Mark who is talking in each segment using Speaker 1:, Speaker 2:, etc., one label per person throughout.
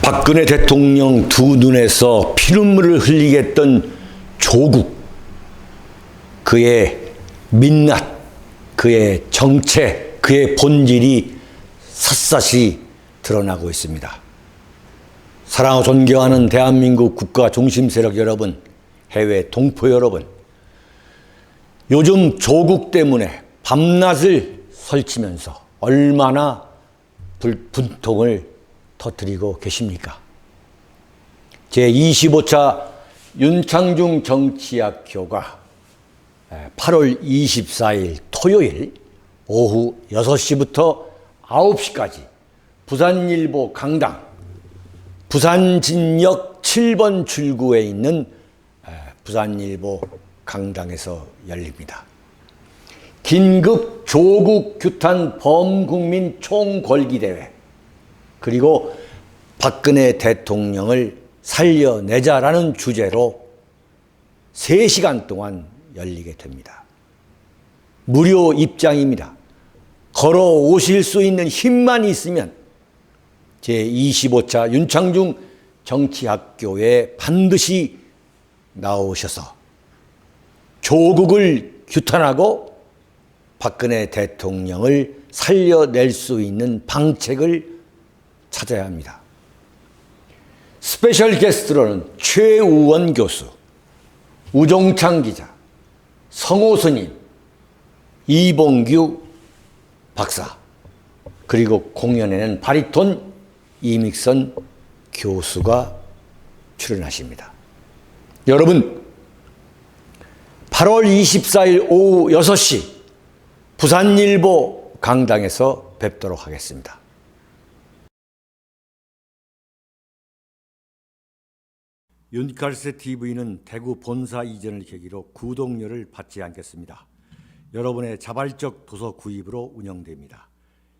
Speaker 1: 박근혜 대통령 두 눈에서 피눈물을 흘리게 했던 조국, 그의 민낯, 그의 정체, 그의 본질이 샅샅이 드러나고 있습니다. 사랑하고 존경하는 대한민국 국가 중심 세력 여러분, 해외 동포 여러분, 요즘 조국 때문에 밤낮을 설치면서 얼마나 분통을 터뜨리고 계십니까? 제25차 윤창중 정치학교가 8월 24일 토요일 오후 6시부터 9시까지 부산일보 강당, 부산진역 7번 출구에 있는 부산일보 강당에서 열립니다. 긴급 조국 규탄 범국민 총궐기대회, 그리고 박근혜 대통령을 살려내자라는 주제로 3시간 동안 열리게 됩니다. 무료 입장입니다. 걸어오실 수 있는 힘만 있으면 제25차 윤창중 정치학교에 반드시 나오셔서 조국을 규탄하고 박근혜 대통령을 살려낼 수 있는 방책을 찾아야 합니다. 스페셜 게스트로는 최우원 교수, 우종창 기자, 성호 스님, 이봉규 박사, 그리고 공연에는 바리톤 이믹선 교수가 출연하십니다. 여러분, 8월 24일 오후 6시 부산일보 강당에서 뵙도록 하겠습니다. 윤칼세 TV는 대구 본사 이전을 계기로 구독료를 받지 않겠습니다. 여러분의 자발적 도서 구입으로 운영됩니다.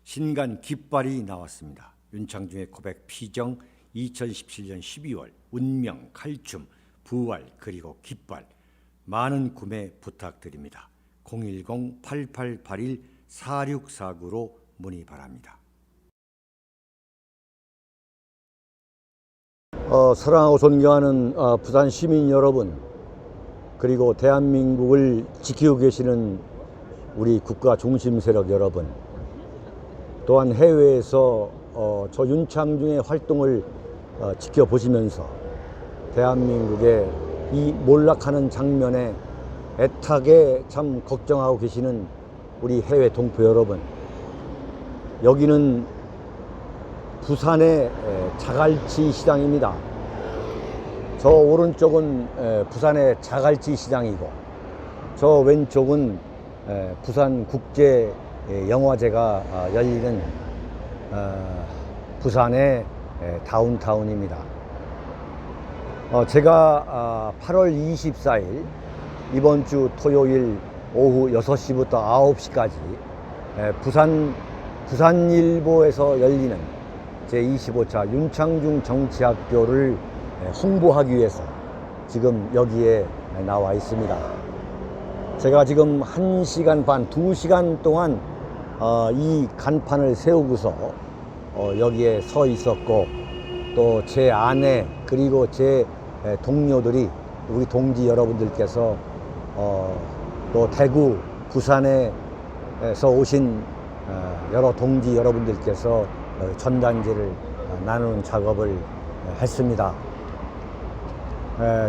Speaker 1: 신간 깃발이 나왔습니다. 윤창중의 고백 피정 2017년 12월, 운명, 칼춤, 부활, 그리고 깃발, 많은 구매 부탁드립니다. 010-8881-4649로 문의 바랍니다. 사랑하고 존경하는 부산 시민 여러분, 그리고 대한민국을 지키고 계시는 우리 국가 중심 세력 여러분, 또한 해외에서 저 윤창중의 활동을 지켜보시면서 대한민국의 이 몰락하는 장면에 애타게 참 걱정하고 계시는 우리 해외 동포 여러분, 여기는 부산의 자갈치 시장입니다. 저 오른쪽은 부산의 자갈치 시장이고, 저 왼쪽은 부산국제영화제가 열리는 부산의 다운타운입니다. 제가 8월 24일 이번 주 토요일 오후 6시부터 9시까지 부산일보에서 열리는 제25차 윤창중 정치학교를 홍보하기 위해서 지금 여기에 나와 있습니다. 제가 지금 1시간 반, 2시간 동안 이 간판을 세우고서 여기에 서 있었고, 또 제 아내 그리고 제 동료들이, 우리 동지 여러분들께서 또 대구, 부산에서 오신 여러 동지 여러분들께서 전단지를 나누는 작업을 했습니다.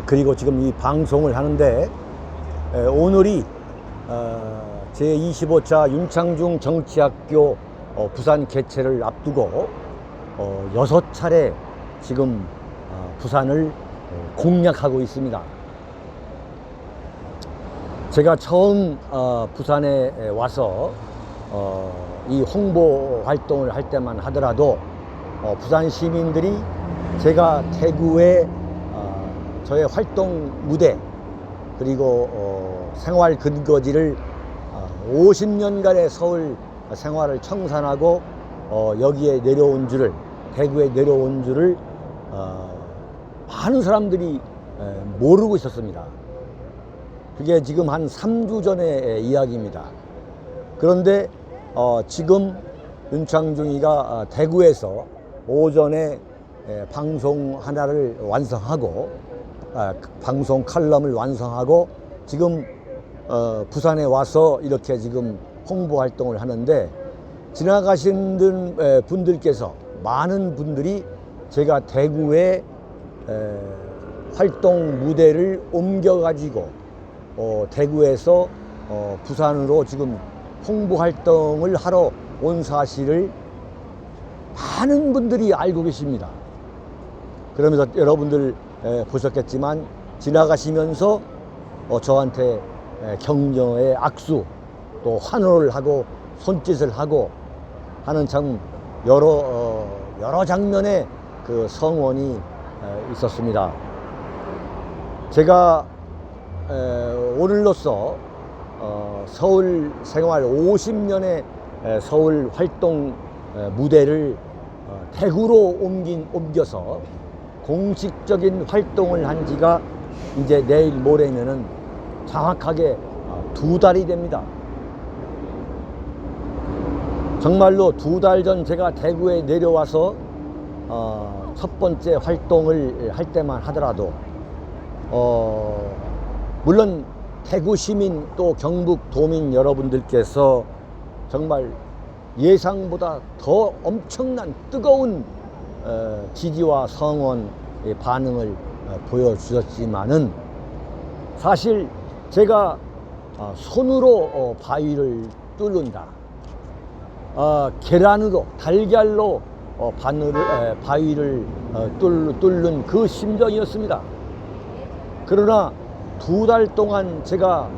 Speaker 1: 그리고 지금 이 방송을 하는데, 오늘이 제25차 윤창중 정치학교 부산 개최를 앞두고 6차례 지금 부산을 공략하고 있습니다. 제가 처음 부산에 와서 이 홍보 활동을 할 때만 하더라도 부산 시민들이 제가 대구의 저의 활동 무대, 그리고 생활 근거지를 50년간의 서울 생활을 청산하고 여기에 내려온 줄을, 대구에 내려온 줄을 많은 사람들이 모르고 있었습니다. 그게 지금 한 3주 전의 이야기입니다. 그런데 지금 윤창중이가 대구에서 오전에 방송 하나를 완성하고 방송 칼럼을 완성하고 지금 부산에 와서 이렇게 지금 홍보 활동을 하는데, 지나가신 분들께서 많은 분들이 제가 대구에 활동 무대를 옮겨 가지고 대구에서 부산으로 지금 홍보 활동을 하러 온 사실을 많은 분들이 알고 계십니다. 그러면서 여러분들 보셨겠지만 지나가시면서 저한테 격려의 악수, 또 환호를 하고 손짓을 하고 하는 참 여러 장면의 그 성원이 있었습니다. 제가 오늘로써 서울 생활 50년의 서울 활동 무대를 대구로 옮겨서 공식적인 활동을 한 지가 이제 내일 모레면은 정확하게 2달이 됩니다. 정말로 2달 전 제가 대구에 내려와서 첫 번째 활동을 할 때만 하더라도 물론 대구 시민 또 경북 도민 여러분들께서 정말 예상보다 더 엄청난 뜨거운 지지와 성원 반응을 보여주셨지만은, 사실 제가 손으로 바위를 뚫는다, 계란으로 달걀로 바위를 뚫는 그 심정이었습니다. 그러나 2달 동안 제가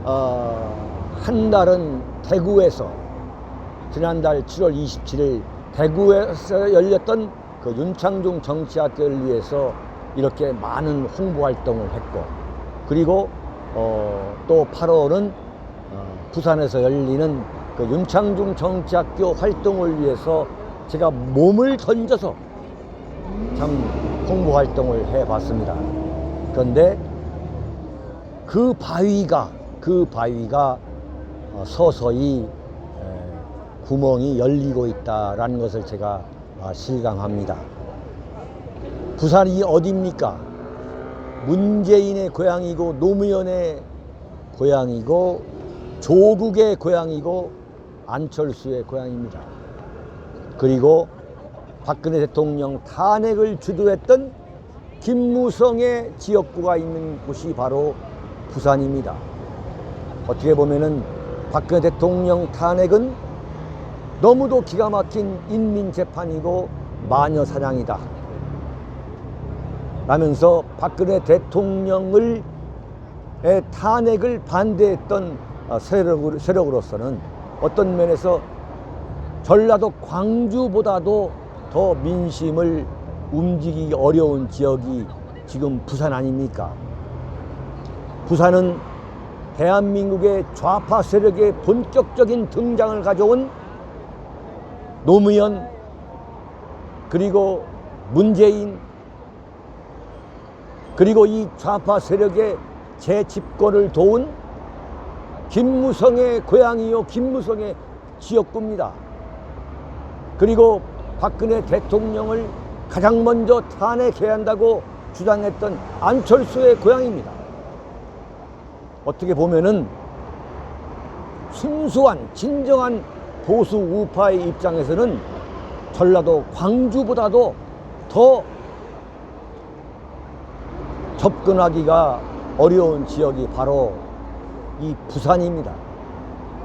Speaker 1: 한 달은 대구에서, 지난달 7월 27일 대구에서 열렸던 그 윤창중 정치학교를 위해서 이렇게 많은 홍보 활동을 했고, 그리고 또 8월은 부산에서 열리는 그 윤창중 정치학교 활동을 위해서 제가 몸을 던져서 참 홍보 활동을 해봤습니다. 그런데 그 바위가 서서히 구멍이 열리고 있다라는 것을 제가 실감합니다. 부산이 어디입니까? 문재인의 고향이고 노무현의 고향이고 조국의 고향이고 안철수의 고향입니다. 그리고 박근혜 대통령 탄핵을 주도했던 김무성의 지역구가 있는 곳이 바로 부산입니다. 어떻게 보면은 박근혜 대통령 탄핵은 너무도 기가 막힌 인민재판이고 마녀사냥이다 라면서 박근혜 대통령의 탄핵을 반대했던 세력으로서는 어떤 면에서 전라도 광주보다도 더 민심을 움직이기 어려운 지역이 지금 부산 아닙니까? 부산은 대한민국의 좌파 세력의 본격적인 등장을 가져온 노무현, 그리고 문재인, 그리고 이 좌파 세력의 재집권을 도운 김무성의 고향이요 김무성의 지역구입니다. 그리고 박근혜 대통령을 가장 먼저 탄핵해야 한다고 주장했던 안철수의 고향입니다. 어떻게 보면은 순수한 진정한 보수 우파의 입장에서는 전라도 광주보다도 더 접근하기가 어려운 지역이 바로 이 부산입니다.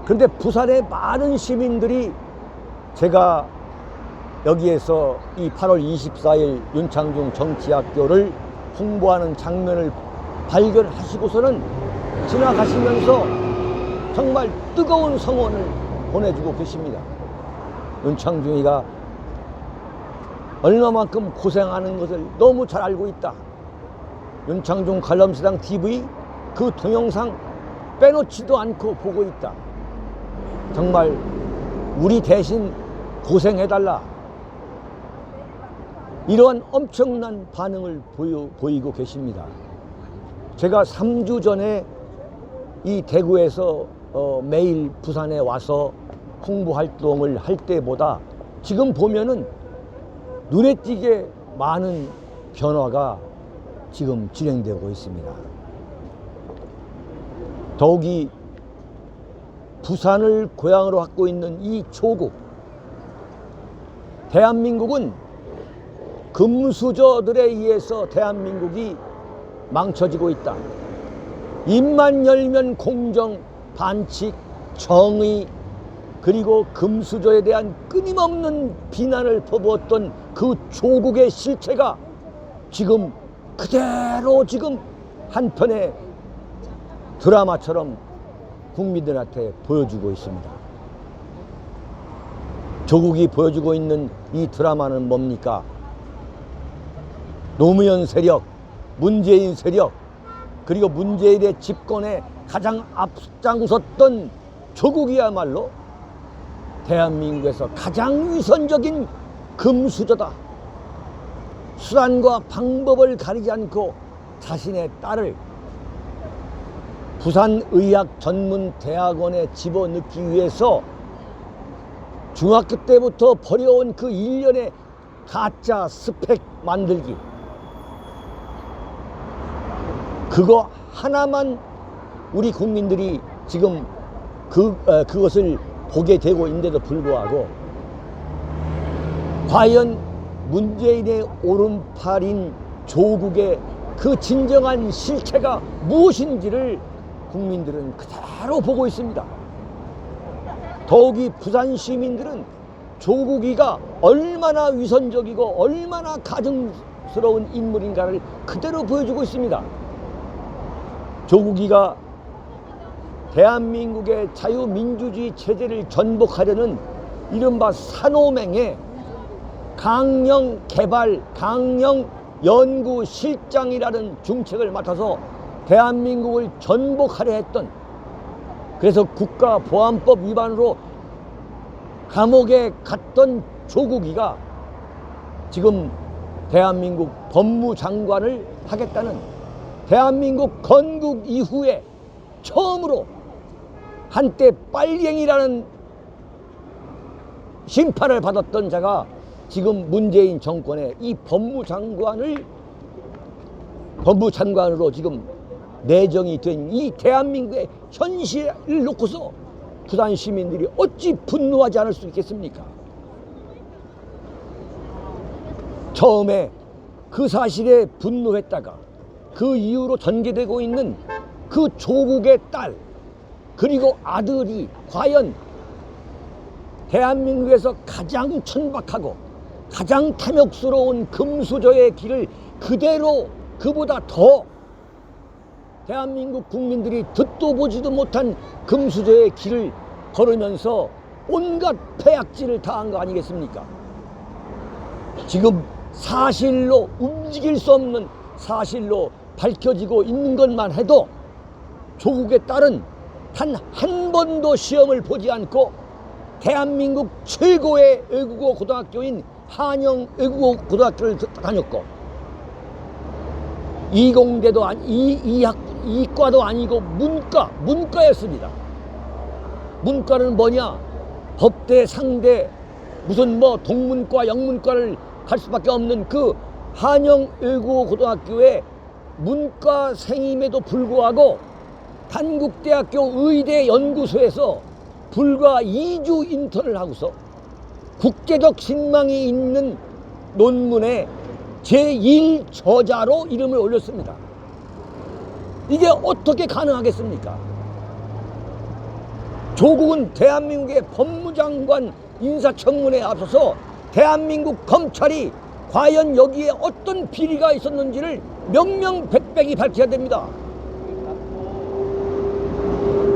Speaker 1: 그런데 부산의 많은 시민들이 제가 여기에서 이 8월 24일 윤창중 정치학교를 홍보하는 장면을 발견하시고서는 지나가시면서 정말 뜨거운 성원을 보내주고 계십니다. 윤창중이가 얼마만큼 고생하는 것을 너무 잘 알고 있다. 윤창중 칼럼스당 TV 그 동영상 빼놓지도 않고 보고 있다. 정말 우리 대신 고생해달라. 이러한 엄청난 반응을 보이고 계십니다. 제가 3주 전에 이 대구에서 매일 부산에 와서 홍보 활동을 할 때보다 지금 보면은 눈에 띄게 많은 변화가 지금 진행되고 있습니다. 더욱이 부산을 고향으로 갖고 있는 이 조국, 대한민국은 금수저들에 의해서 대한민국이 망쳐지고 있다. 입만 열면 공정, 반칙, 정의, 그리고 금수저에 대한 끊임없는 비난을 퍼부었던 그 조국의 실체가 지금 그대로 지금 한편의 드라마처럼 국민들한테 보여주고 있습니다. 조국이 보여주고 있는 이 드라마는 뭡니까? 노무현 세력, 문재인 세력, 그리고 문재인의 집권에 가장 앞장섰던 조국이야말로 대한민국에서 가장 위선적인 금수저다. 수단과 방법을 가리지 않고 자신의 딸을 부산의학전문대학원에 집어넣기 위해서 중학교 때부터 벌여온 그 일련의 가짜 스펙 만들기, 그거 하나만 우리 국민들이 지금 그것을 보게 되고 있는데도 불구하고 과연 문재인의 오른팔인 조국의 그 진정한 실체가 무엇인지를 국민들은 그대로 보고 있습니다. 더욱이 부산 시민들은 조국이가 얼마나 위선적이고 얼마나 가증스러운 인물인가를 그대로 보여주고 있습니다. 조국이가 대한민국의 자유민주주의 체제를 전복하려는 이른바 산호맹의 강령 개발, 강령 연구 실장이라는 중책을 맡아서 대한민국을 전복하려 했던, 그래서 국가보안법 위반으로 감옥에 갔던 조국이가 지금 대한민국 법무장관을 하겠다는, 대한민국 건국 이후에 처음으로 한때 빨갱이라는 심판을 받았던 자가 지금 문재인 정권의 이 법무장관으로 지금 내정이 된 이 대한민국의 현실을 놓고서 부산 시민들이 어찌 분노하지 않을 수 있겠습니까? 처음에 그 사실에 분노했다가 그 이후로 전개되고 있는 그 조국의 딸 그리고 아들이 과연 대한민국에서 가장 천박하고 가장 탐욕스러운 금수저의 길을 그대로, 그보다 더 대한민국 국민들이 듣도 보지도 못한 금수저의 길을 걸으면서 온갖 폐악질을 당한 거 아니겠습니까? 지금 사실로, 움직일 수 없는 사실로 밝혀지고 있는 것만 해도 조국의 딸은 단 한 번도 시험을 보지 않고 대한민국 최고의 외국어 고등학교인 한영 외국어 고등학교를 다녔고, 이공대도 이과도 아니고 문과였습니다. 문과는 뭐냐? 법대, 상대, 무슨 뭐 동문과, 영문과를 갈 수밖에 없는 그 한영 외국어 고등학교의 문과생임에도 불구하고 단국대학교 의대 연구소에서 불과 2주 인턴을 하고서 국제적 신망이 있는 논문에 제1저자로 이름을 올렸습니다. 이게 어떻게 가능하겠습니까? 조국은 대한민국의 법무장관 인사청문회에 앞서서 대한민국 검찰이 과연 여기에 어떤 비리가 있었는지를 명명백백히 밝혀야 됩니다.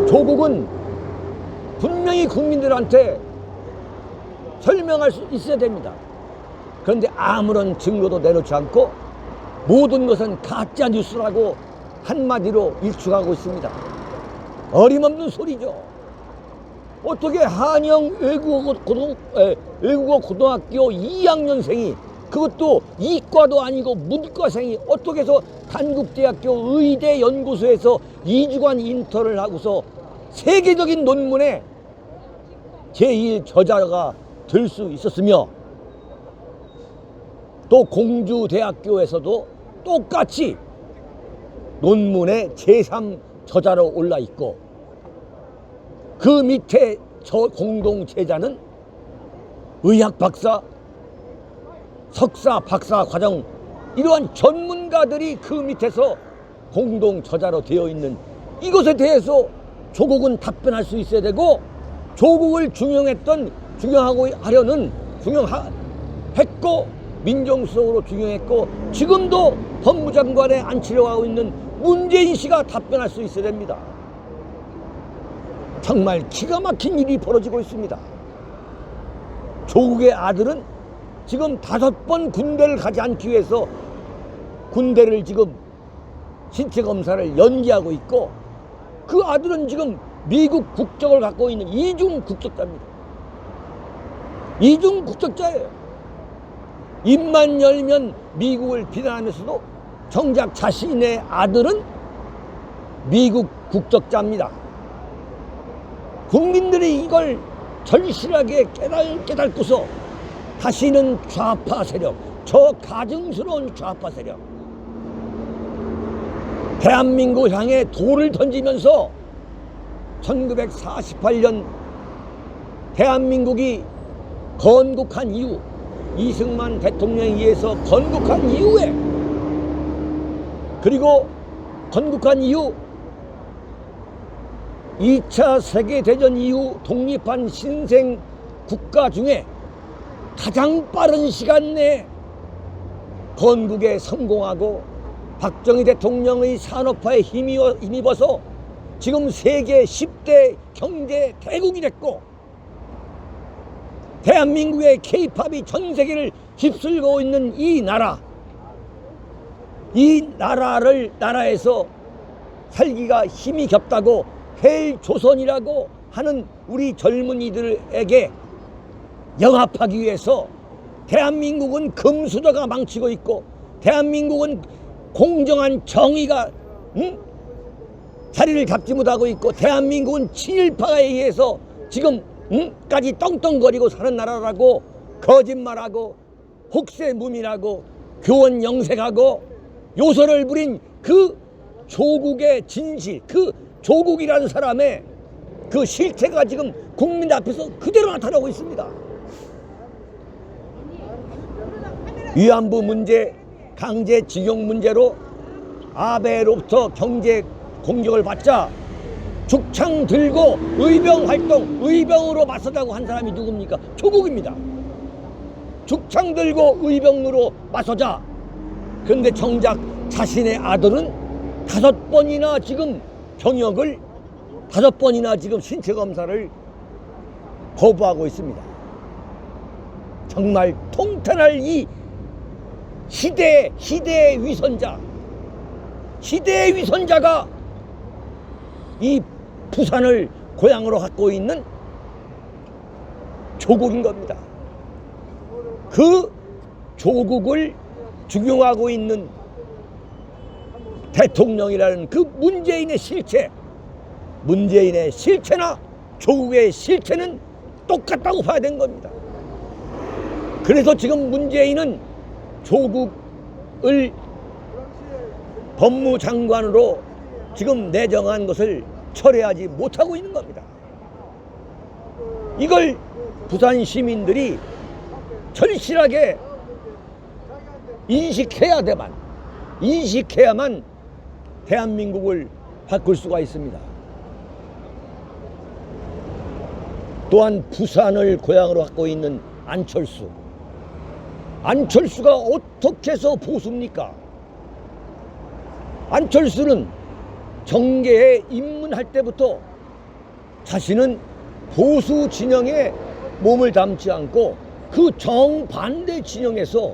Speaker 1: 조국은 분명히 국민들한테 설명할 수 있어야 됩니다. 그런데 아무런 증거도 내놓지 않고 모든 것은 가짜 뉴스라고 한마디로 일축하고 있습니다. 어림없는 소리죠. 어떻게 한영 외국어 고등학교 2학년생이, 그것도 이과도 아니고 문과생이 어떻게 해서 단국대학교 의대 연구소에서 2주간 인턴을 하고서 세계적인 논문에 제1저자가 될 수 있었으며, 또 공주대학교에서도 똑같이 논문에 제3저자로 올라 있고, 그 밑에 저 공동 제자는 의학 박사, 석사, 박사 과정, 이러한 전문가들이 그 밑에서 공동 저자로 되어 있는 이것에 대해서 조국은 답변할 수 있어야 되고, 조국을 중용하고 하려는 중용했고 민정수석으로 중용했고 지금도 법무장관에 앉히려고 하고 있는 문재인 씨가 답변할 수 있어야 됩니다. 정말 기가 막힌 일이 벌어지고 있습니다. 조국의 아들은 지금 5번 군대를 가지 않기 위해서 군대를 지금 신체 검사를 연기하고 있고, 그 아들은 지금 미국 국적을 갖고 있는 이중 국적자입니다. 이중 국적자예요. 입만 열면 미국을 비난하면서도 정작 자신의 아들은 미국 국적자입니다. 국민들이 이걸 절실하게 깨닫고서 다시는 좌파 세력, 저 가증스러운 좌파 세력, 대한민국 향해 돌을 던지면서 1948년 대한민국이 건국한 이후, 이승만 대통령에 의해서 건국한 이후에, 그리고 건국한 이후 2차 세계대전 이후 독립한 신생 국가 중에 가장 빠른 시간 내에 건국에 성공하고 박정희 대통령의 산업화에 힘입어서 지금 세계 10대 경제 대국이 됐고, 대한민국의 K-팝이 전 세계를 휩쓸고 있는 이 나라에서 살기가 힘이 겹다고 헬조선이라고 하는 우리 젊은이들에게 영합하기 위해서 대한민국은 금수저가 망치고 있고, 대한민국은 공정한 정의가 자리를 잡지 못하고 있고, 대한민국은 친일파에 의해서 지금까지 떵떵거리고 사는 나라라고 거짓말하고 혹세무민하고 교원 영색하고 요소를 부린 그 조국의 진실, 그 조국이라는 사람의 그 실체가 지금 국민 앞에서 그대로 나타나고 있습니다. 위안부 문제, 강제징용 문제로 아베로부터 경제 공격을 받자 죽창 들고 의병으로 맞서자고 한 사람이 누굽니까? 조국입니다. 죽창 들고 의병으로 맞서자. 그런데 정작 자신의 아들은 5번이나 지금 병역을 5번이나 지금 신체 검사를 거부하고 있습니다. 정말 통탄할 이 시대의 위선자가 이 부산을 고향으로 갖고 있는 조국인 겁니다. 그 조국을 중용하고 있는 대통령이라는 그 문재인의 실체나 조국의 실체는 똑같다고 봐야 되는 겁니다. 그래서 지금 문재인은 조국을 법무장관으로 지금 내정한 것을 철회하지 못하고 있는 겁니다. 이걸 부산 시민들이 절실하게 인식해야만 대한민국을 바꿀 수가 있습니다. 또한 부산을 고향으로 갖고 있는 안철수가 어떻게 해서 보수입니까? 안철수는 정계에 입문할 때부터 자신은 보수 진영에 몸을 담지 않고 그 정반대 진영에서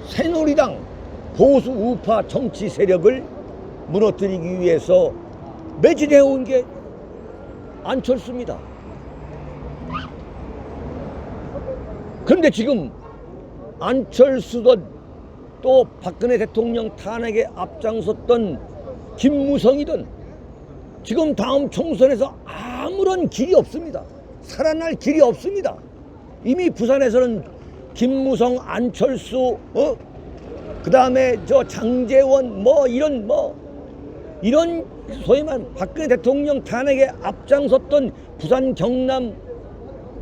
Speaker 1: 새누리당 보수 우파 정치 세력을 무너뜨리기 위해서 매진해온 게 안철수입니다. 그런데 지금 안철수든 또 박근혜 대통령 탄핵에 앞장섰던 김무성이든 지금 다음 총선에서 아무런 길이 없습니다. 살아날 길이 없습니다. 이미 부산에서는 김무성, 안철수, 그 다음에 저 장제원, 이런 소위 말하는 박근혜 대통령 탄핵에 앞장섰던 부산, 경남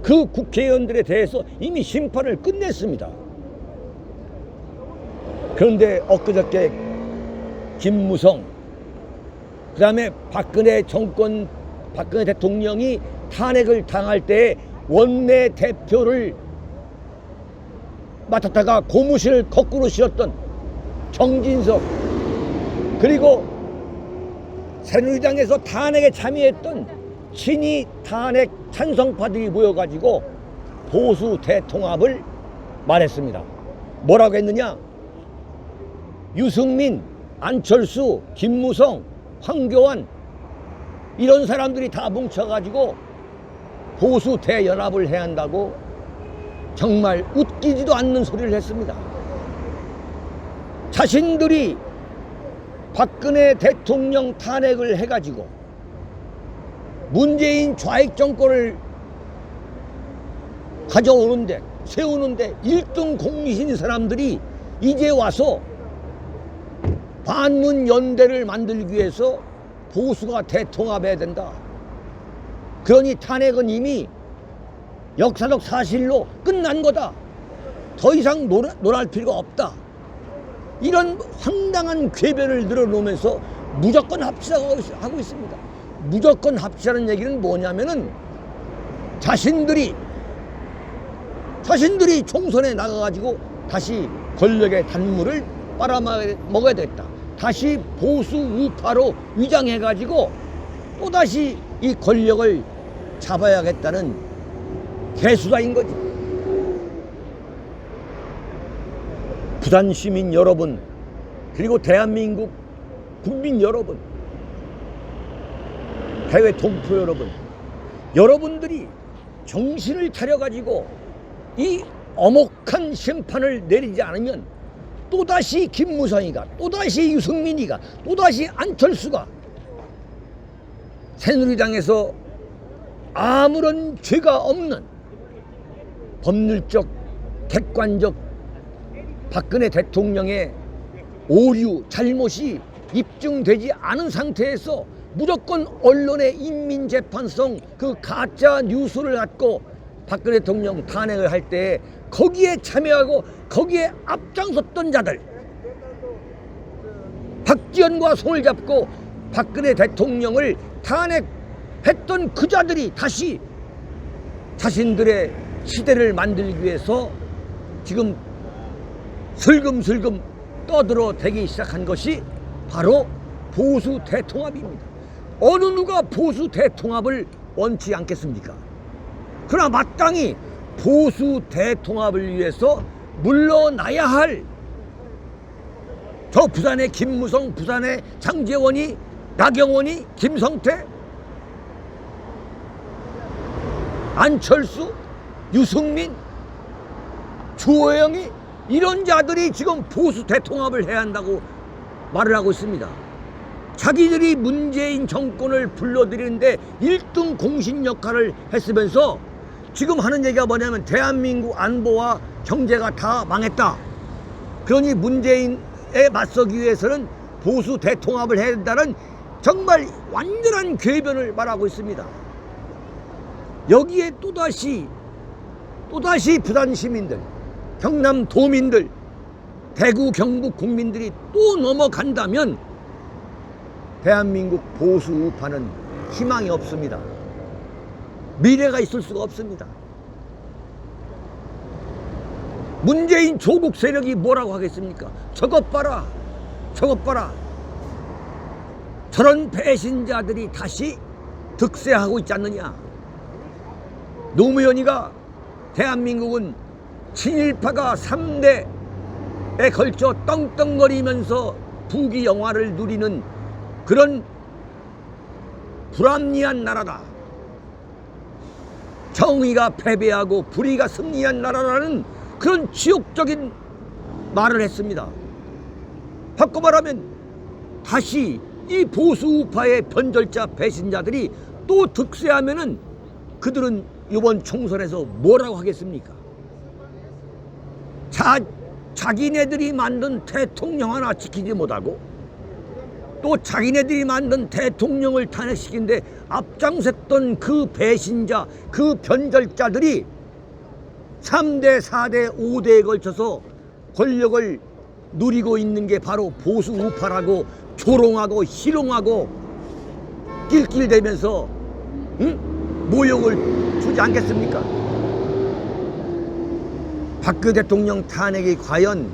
Speaker 1: 그 국회의원들에 대해서 이미 심판을 끝냈습니다. 그런데 엊그저께 김무성, 그 다음에 박근혜 대통령이 탄핵을 당할 때 원내 대표를 맡았다가 고무신을 거꾸로 실었던 정진석, 그리고 새누리당에서 탄핵에 참여했던 친이 탄핵 찬성파들이 모여가지고 보수 대통합을 말했습니다. 뭐라고 했느냐? 유승민, 안철수, 김무성, 황교안 이런 사람들이 다 뭉쳐가지고 보수 대연합을 해야 한다고 정말 웃기지도 않는 소리를 했습니다. 자신들이 박근혜 대통령 탄핵을 해가지고 문재인 좌익 정권을 가져오는데 세우는데 1등 공신인 사람들이 이제 와서 반문 연대를 만들기 위해서 보수가 대통합해야 된다. 그러니 탄핵은 이미 역사적 사실로 끝난 거다. 더 이상 논할 필요가 없다. 이런 황당한 궤변을 늘어놓으면서 무조건 합치자고 하고 있습니다. 무조건 합치자는 얘기는 뭐냐면은 자신들이 총선에 나가가지고 다시 권력의 단물을 빨아먹어야 되겠다. 다시 보수 우파로 위장해가지고 또다시 이 권력을 잡아야겠다는 개수다인 거지. 부산 시민 여러분, 그리고 대한민국 국민 여러분, 해외 동포 여러분, 여러분들이 정신을 차려가지고 이 엄혹한 심판을 내리지 않으면 또다시 김무성이가, 또다시 유승민이가, 또다시 안철수가 새누리당에서 아무런 죄가 없는 법률적, 객관적 박근혜 대통령의 오류, 잘못이 입증되지 않은 상태에서 무조건 언론의 인민재판성 그 가짜 뉴스를 갖고 박근혜 대통령 탄핵을 할 때 거기에 참여하고 거기에 앞장섰던 자들, 박지원과 손을 잡고 박근혜 대통령을 탄핵했던 그 자들이 다시 자신들의 시대를 만들기 위해서 지금 슬금슬금 떠들어대기 시작한 것이 바로 보수 대통합입니다. 어느 누가 보수 대통합을 원치 않겠습니까? 그러나 마땅히 보수 대통합을 위해서 물러나야 할 저 부산의 김무성, 부산의 장제원이, 나경원이, 김성태, 안철수, 유승민, 주호영이 이런 자들이 지금 보수 대통합을 해야 한다고 말을 하고 있습니다. 자기들이 문재인 정권을 불러들이는데 1등 공신 역할을 했으면서 지금 하는 얘기가 뭐냐면 대한민국 안보와 경제가 다 망했다. 그러니 문재인에 맞서기 위해서는 보수 대통합을 해야 된다는 정말 완전한 궤변을 말하고 있습니다. 여기에 또다시 부산 시민들, 경남 도민들, 대구 경북 국민들이 또 넘어간다면 대한민국 보수 우파는 희망이 없습니다. 미래가 있을 수가 없습니다. 문재인 조국 세력이 뭐라고 하겠습니까? 저것 봐라, 저것 봐라. 저런 배신자들이 다시 득세하고 있지 않느냐. 노무현이가 대한민국은 친일파가 3대에 걸쳐 떵떵거리면서 부귀 영화를 누리는 그런 불합리한 나라다. 정의가 패배하고 불의가 승리한 나라라는 그런 지옥적인 말을 했습니다. 바꿔 말하면 다시 이 보수 우파의 변절자 배신자들이 또 득세하면은 그들은 이번 총선에서 뭐라고 하겠습니까? 자기네들이 만든 대통령 하나 지키지 못하고 또 자기네들이 만든 대통령을 탄핵시키는데 앞장섰던 그 배신자, 그 변절자들이 3대, 4대, 5대에 걸쳐서 권력을 누리고 있는 게 바로 보수 우파라고 조롱하고 희롱하고 낄낄대면서 모욕을 주지 않겠습니까? 박근혜 대통령 탄핵이 과연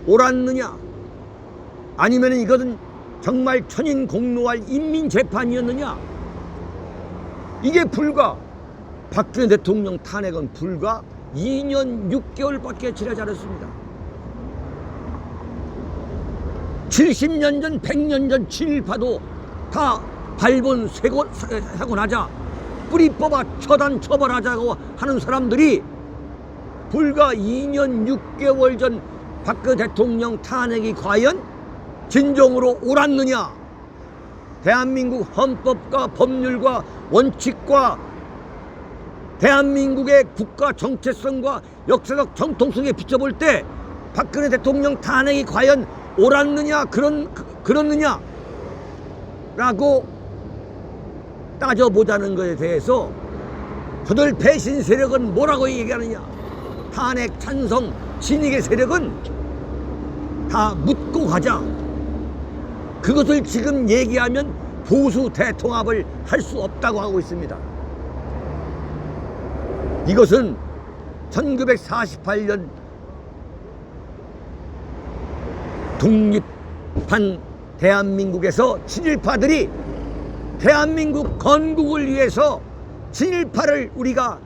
Speaker 1: 옳았느냐, 아니면 이것은 정말 천인공노할 인민재판이었느냐. 이게 불과 박근혜 대통령 탄핵은 불과 2년 6개월밖에 지나지 않았습니다. 70년 전, 100년 전 친일파도 다 발본하고 나자 뿌리 뽑아 처단 처벌하자고 하는 사람들이 불과 2년 6개월 전 박근혜 대통령 탄핵이 과연 진정으로 옳았느냐. 대한민국 헌법과 법률과 원칙과 대한민국의 국가 정체성과 역사적 정통성에 비춰볼 때 박근혜 대통령 탄핵이 과연 옳았느냐, 그렇느냐 라고 따져보자는 것에 대해서 저들 배신 세력은 뭐라고 얘기하느냐. 탄핵 찬성 진익의 세력은 다 묻고 가자. 그것을 지금 얘기하면 보수 대통합을 할 수 없다고 하고 있습니다. 이것은 1948년 독립한 대한민국에서 친일파들이 대한민국 건국을 위해서 우리가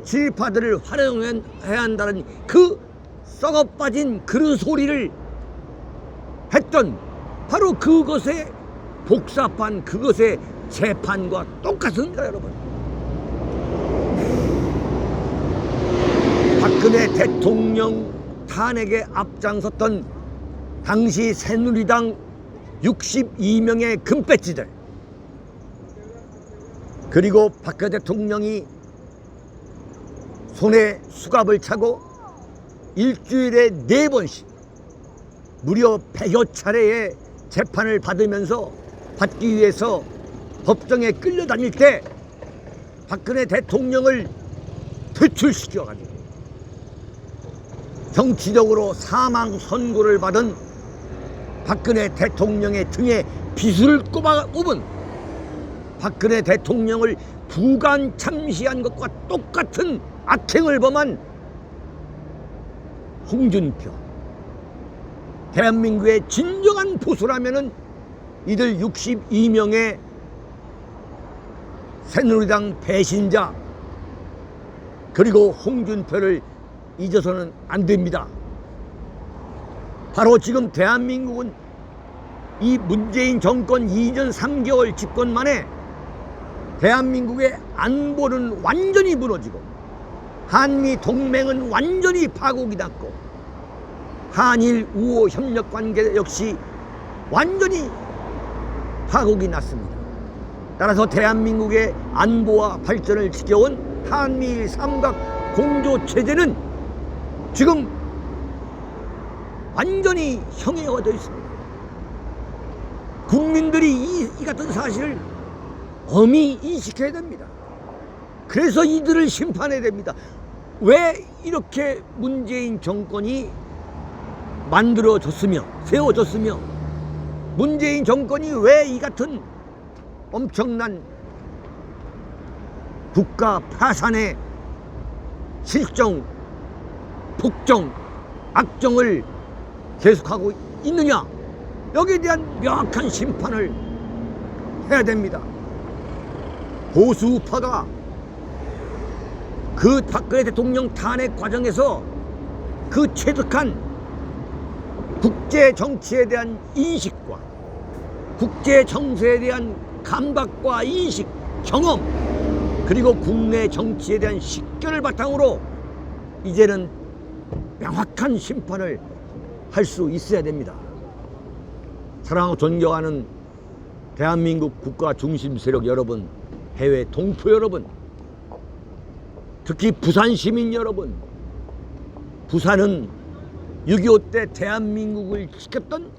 Speaker 1: 친일파들을 활용해야 한다는 그 썩어빠진 그릇 소리를 했던 바로 그것의 복사판, 그것의 재판과 똑같습니다, 여러분. 박근혜 대통령 탄핵에 앞장섰던 당시 새누리당 62명의 금배지들, 그리고 박근혜 대통령이 손에 수갑을 차고 일주일에 4번씩 무려 100여 차례의 재판을 받기 위해서 법정에 끌려다닐 때 박근혜 대통령을 퇴출시켜가지고 정치적으로 사망 선고를 받은 박근혜 대통령의 등에 빗을 꼽은 박근혜 대통령을 부관 참시한 것과 똑같은 악행을 범한 홍준표, 대한민국의 진정한 보수라면은 이들 62명의 새누리당 배신자 그리고 홍준표를 잊어서는 안 됩니다. 바로 지금 대한민국은 이 문재인 정권 2년 3개월 집권 만에 대한민국의 안보는 완전히 무너지고 한미 동맹은 완전히 파국이 났고 한일 우호 협력 관계 역시 완전히 파국이 났습니다. 따라서 대한민국의 안보와 발전을 지켜온 한미일 삼각 공조 체제는 지금 완전히 형해화되어 있습니다. 국민들이 이 같은 사실을 엄히 인식해야 됩니다. 그래서 이들을 심판해야 됩니다. 왜 이렇게 문재인 정권이 만들어졌으며 세워졌으며 문재인 정권이 왜 이 같은 엄청난 국가 파산의 실정, 폭정, 악정을 계속하고 있느냐, 여기에 대한 명확한 심판을 해야 됩니다. 보수우파가 그 박근혜 대통령 탄핵 과정에서 그 체득한 국제 정치에 대한 인식과 국제 정세에 대한 감각과 인식, 경험, 그리고 국내 정치에 대한 식견을 바탕으로 이제는 명확한 심판을 할 수 있어야 됩니다. 사랑하고 존경하는 대한민국 국가 중심 세력 여러분, 해외 동포 여러분, 특히 부산 시민 여러분, 부산은 6.25 때 대한민국을 지켰던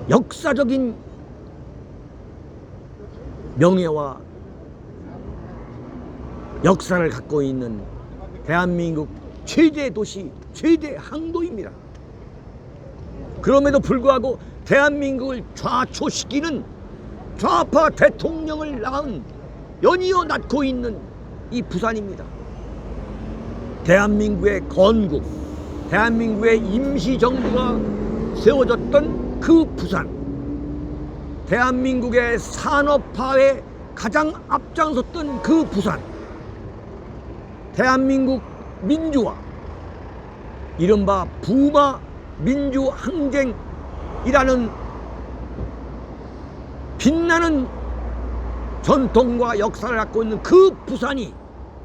Speaker 1: 역사적인 명예와 역사를 갖고 있는 대한민국 최대 도시, 최대 항도입니다. 그럼에도 불구하고 대한민국을 좌초시키는 좌파 대통령을 낳은 연이어 낳고 있는 이 부산입니다. 대한민국의 건국, 대한민국의 임시정부가 세워졌던 그 부산, 대한민국의 산업화에 가장 앞장섰던 그 부산, 대한민국 민주화, 이른바 부마 민주항쟁이라는 빛나는 전통과 역사를 갖고 있는 그 부산이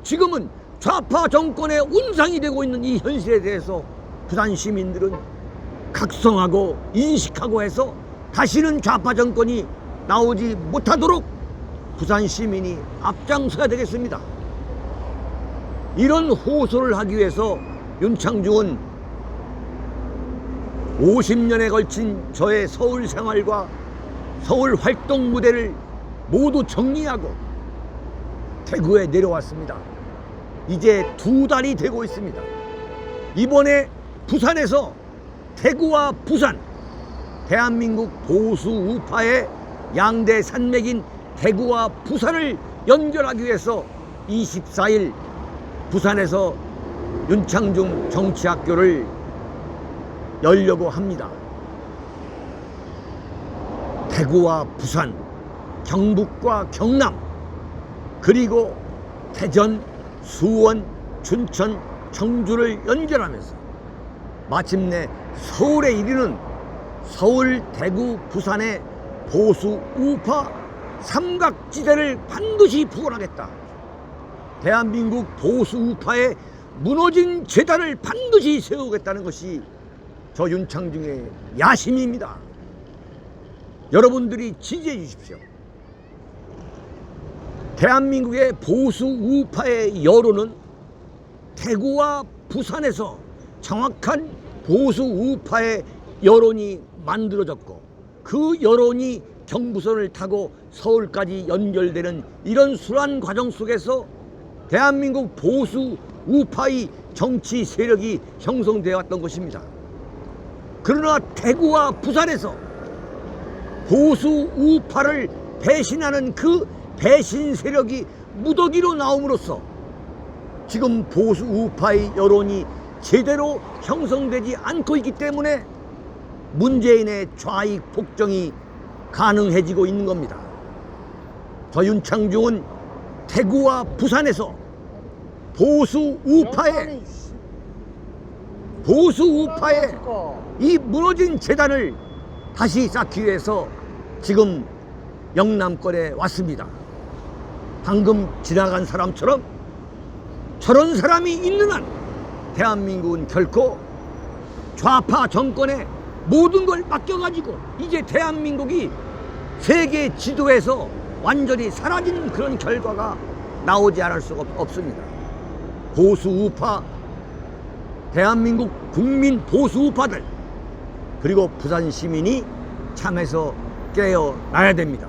Speaker 1: 지금은 좌파 정권의 온상이 되고 있는 이 현실에 대해서 부산 시민들은 각성하고 인식하고 해서 다시는 좌파 정권이 나오지 못하도록 부산 시민이 앞장서야 되겠습니다. 이런 호소를 하기 위해서 윤창중은 50년에 걸친 저의 서울 생활과 서울 활동 무대를 모두 정리하고 대구에 내려왔습니다. 이제 2달이 되고 있습니다. 이번에 부산에서 대구와 부산, 대한민국 보수 우파의 양대 산맥인 대구와 부산을 연결하기 위해서 24일 부산에서 윤창중 정치학교를 열려고 합니다. 대구와 부산, 경북과 경남, 그리고 대전, 수원, 춘천, 청주를 연결하면서 마침내 서울에 이르는 서울, 대구, 부산의 보수 우파 삼각지대를 반드시 복원하겠다. 대한민국 보수 우파의 무너진 재단을 반드시 세우겠다는 것이 저 윤창중의 야심입니다. 여러분들이 지지해 주십시오. 대한민국의 보수 우파의 여론은 대구와 부산에서 정확한 보수 우파의 여론이 만들어졌고, 그 여론이 경부선을 타고 서울까지 연결되는 이런 순환 과정 속에서 대한민국 보수 우파의 정치 세력이 형성되어 왔던 것입니다. 그러나 대구와 부산에서 보수 우파를 배신하는 그 배신 세력이 무더기로 나옴으로써 지금 보수 우파의 여론이 제대로 형성되지 않고 있기 때문에 문재인의 좌익 폭정이 가능해지고 있는 겁니다. 저 윤창중은 대구와 부산에서 보수 우파의 이 무너진 재단을 다시 쌓기 위해서 지금 영남권에 왔습니다. 방금 지나간 사람처럼 저런 사람이 있는 한 대한민국은 결코 좌파 정권에 모든 걸 맡겨가지고 이제 대한민국이 세계 지도에서 완전히 사라지는 그런 결과가 나오지 않을 수가 없습니다. 보수 우파, 대한민국 국민 보수 우파들, 그리고 부산 시민이 참에서 깨어나야 됩니다.